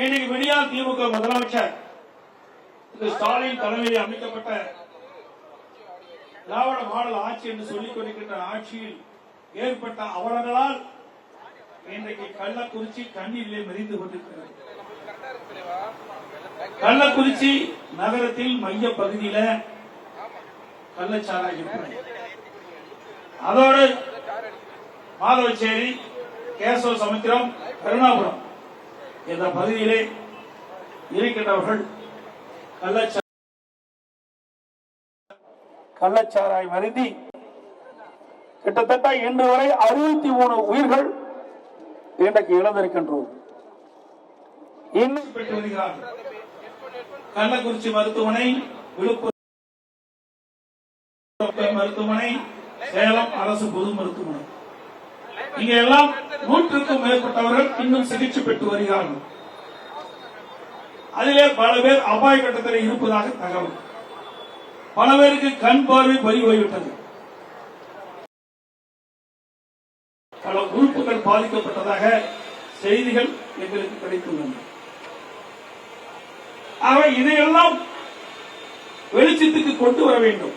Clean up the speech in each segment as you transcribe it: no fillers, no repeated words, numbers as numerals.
இன்னைக்கு விடியால் திமுக முதலமைச்சர் ஸ்டாலின் தலைமையில் அமைக்கப்பட்ட திராவிட மாடல் ஆட்சி என்று சொல்லிக் கொண்டிருக்கின்ற ஆட்சியில் ஏற்பட்ட அவலங்களால் இன்றைக்கு கள்ளக்குறிச்சி கண்ணீரிலே மிதந்து கொண்டிருக்கிறது. கள்ளக்குறிச்சி நகரத்தில் மைய பகுதியில் கள்ளச்சாராயம், அதோடு மாதவச்சேரி, கேசவ சமுத்திரம், கருணாபுரம் என்ற பகுதியிலே இருக்கின்றவர்கள் கள்ளச்சாராய் மருந்தி கிட்டத்தட்ட இன்று வரை 63 உயிர்கள் இன்றைக்கு இழந்திருக்கின்றோம். இன்னும் பெற்று வருகிறார்கள். கள்ளக்குறிச்சி மருத்துவமனை, விழுப்புரம் மருத்துவமனை, சேலம் அரசு பொது மருத்துவமனை, இங்க எல்லாம் 100க்கும் மேற்பட்டவர்கள் இன்னும் சிகிச்சை பெற்று வருகிறார்கள். அதிலே பல பேர் அபாய கட்டத்தில் இருப்பதாக தகவல். பல பேருக்கு கண் பார்வை பறி போய்விட்டது. பல உறுப்புகள் பாதிக்கப்பட்டதாக செய்திகள் எங்களுக்கு கிடைத்துள்ளன. ஆக இதையெல்லாம் வெளிச்சத்துக்கு கொண்டு வர வேண்டும்.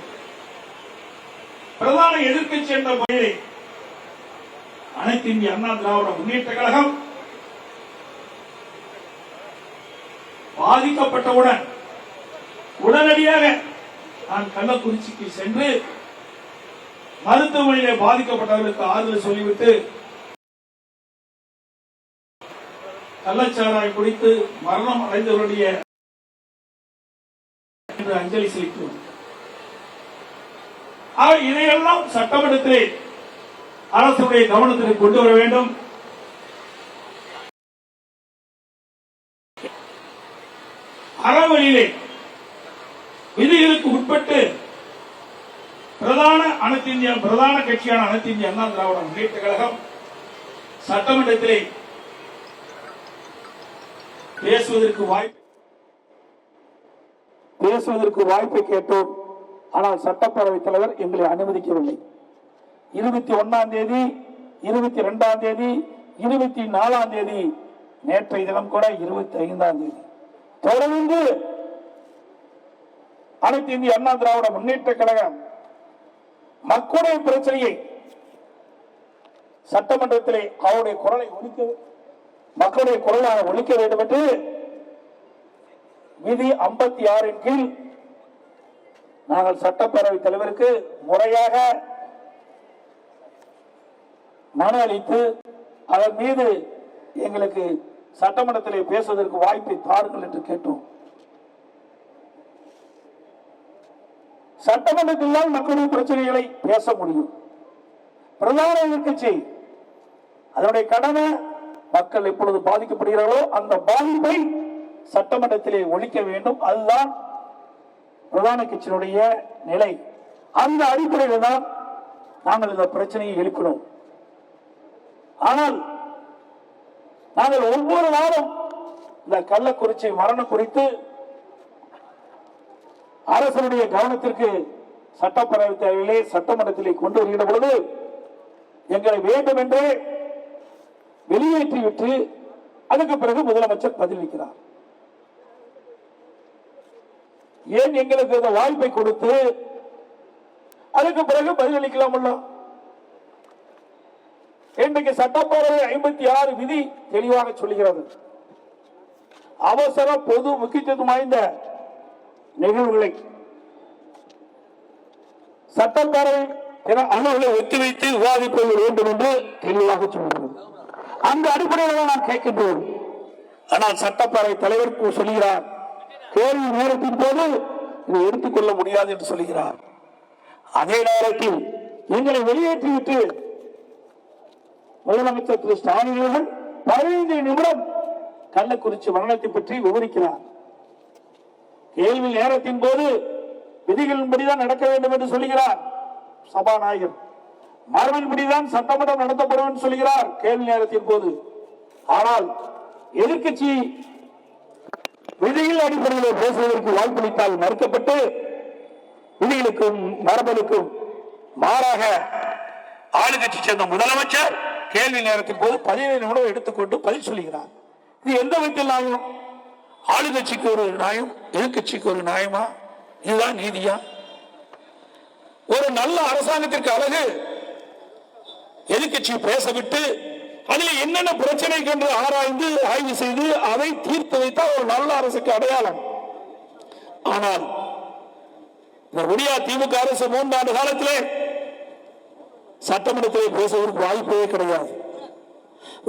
பிரதான எதிர்க்கட்சி என்ற முறையிலே அனைத்து இந்திய அண்ணா திராவிட முன்னேற்ற கழகம் பாதிக்கப்பட்டவுடன் உடனடியாக நான் கள்ளக்குறிச்சிக்கு சென்று மருத்துவமனையிலே பாதிக்கப்பட்டவர்களுக்கு ஆறுதல் சொல்லிவிட்டு கள்ளச்சாராய் குடித்து மரணம் அடைந்தவருடைய அஞ்சலி செலுத்துவோம். இதையெல்லாம் சட்டமன்றத்திலே அரசுடைய கவனத்திற்கு கொண்டு வர வேண்டும். அறவழியிலே விதிகளுக்கு உட்பட்டு பிரதான கட்சியான அனைத்து இந்திய அண்ணா திராவிட முன்னேற்ற கழகம் சட்டமன்றத்திலே பேசுவதற்கு வாய்ப்பை கேட்டோம். ஆனால் சட்டப்பேரவைத் தலைவர் எங்களை அனுமதிக்கவில்லை. 21ஆம் தேதி, 22ஆம் தேதி, 24ஆம் தேதி, நேற்றைய தினம் கூட 25ஆம் தேதி தொடர்ந்து அனைத்து இந்திய அண்ணா திராவிட முன்னேற்ற கழகம் மக்களுடைய பிரச்சனையை சட்டமன்றத்திலே அவருடைய குரலை மக்களுடைய குரலாக ஒலிக்க வேண்டும் என்று விதி 56 கீழ் நாங்கள் சட்டப்பேரவைத் தலைவருக்கு முறையாக மனு அளித்து அதன் மீது எங்களுக்கு சட்டமன்றத்திலே பேசுவதற்கு வாய்ப்பை தாருங்கள் என்று கேட்டோம். சட்டமன்றத்தில் மக்களுடைய பிரச்சனைகளை பேச முடியும். பிரதான எதிர்க்கட்சி அதனுடைய கடமை மக்கள் எப்பொழுது பாதிக்கப்படுகிறார்களோ அந்த பாதிப்பை சட்டமன்றத்திலே ஒழிக்க வேண்டும். அதுதான் பிரதான கட்சியினுடைய நிலை. அந்த அடிப்படையில் தான் நாங்கள் இந்த பிரச்சனையை எழுப்பினோம். ஆனால் நாங்கள் ஒவ்வொரு நாளும் இந்த கள்ளக்குறிச்சி மரணம் குறித்து அரசனுடைய கவனத்திற்கு சட்டப்பேரவைத் தேவையிலே சட்டமன்றத்திலே கொண்டு வருகிற பொழுது எங்களை வேண்டும் என்றே வெளியேற்றிவிட்டு அதுக்கு பிறகு முதலமைச்சர் பதிலளிக்கிறார். ஏன் எங்களுக்கு இந்த வாய்ப்பை கொடுத்து அதுக்கு பிறகு பதிலளிக்கலாம்? இன்றைக்கு சட்டப்பேரவை 56 விதி தெளிவாக சொல்லுகிறது. அவசர பொது முக்கியத்துவம் வாய்ந்த நிகழ்வுகளை சட்டப்பேரவை அலுவலை ஒத்திவைத்து விவாதிப்பது வேண்டும் என்று தெளிவாக சொல்கிறது. அந்த அடிப்படையில் நான் கேட்கின்றோம். ஆனால் சட்டப்பேரவை தலைவர் சொல்கிறார், கேள்வி நேரத்தின் போது இதை எடுத்துக்கொள்ள முடியாது என்று சொல்கிறார். அதே நேரத்தில் எங்களை வெளியேற்றிவிட்டு முதலமைச்சர் திரு ஸ்டாலின் அவர்கள் 15 நிமிடம் கள்ளக்குறிச்சி மரணத்தை பற்றி விவரிக்கிறார். கேள்வி நேரத்தின் போது விதிகளின்படிதான் நடக்க வேண்டும் என்று சொல்கிறார் சபாநாயகர். மரபின்படிதான் சட்டமன்றம் நடத்தப்படும் என்று சொல்கிறார் கேள்வி நேரத்தின் போது. ஆனால் எதிர்க்கட்சி விதிகள் அடிப்படையில் பேசுவதற்கு வாய்ப்பளித்தால் மறுக்கப்பட்டு விதிகளுக்கும் மரபனுக்கும் மாறாக ஆளுங்கட்சி சேர்ந்த முதலமைச்சர் கேள்வி நேரத்தின் போது 15 நிமிடம் எடுத்துக்கொண்டு பதில் சொல்கிறார். இது எந்த விதத்தில் நியாயம்? ஆளுங்கட்சிக்கு ஒரு நியாயம், எதிர்கட்சிக்கு ஒரு நியாயமா? இதுதான் நீதியா? ஒரு நல்ல அரசாங்கத்திற்கு அழகு எதிர்கட்சி பேசவிட்டு அதில் என்னென்ன பிரச்சனை என்று ஆராய்ந்து ஆய்வு செய்து அதை தீர்த்து வைத்தால் ஒரு நல்ல அரசுக்கு அடையாளம். ஆனால் இந்த ஒடியா திமுக அரசு 3 ஆண்டு காலத்திலே சட்டமன்றத்திலே பேசுவதற்கு வாய்ப்பே கிடையாது.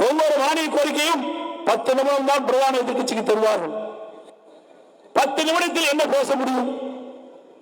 ஒவ்வொரு மானிய கோரிக்கையும் 10 நிமிடம் தான் பிரதான எதிர்கட்சிக்கு தருவார்கள். 10 நிமிடத்தில் என்ன பேச முடியும்?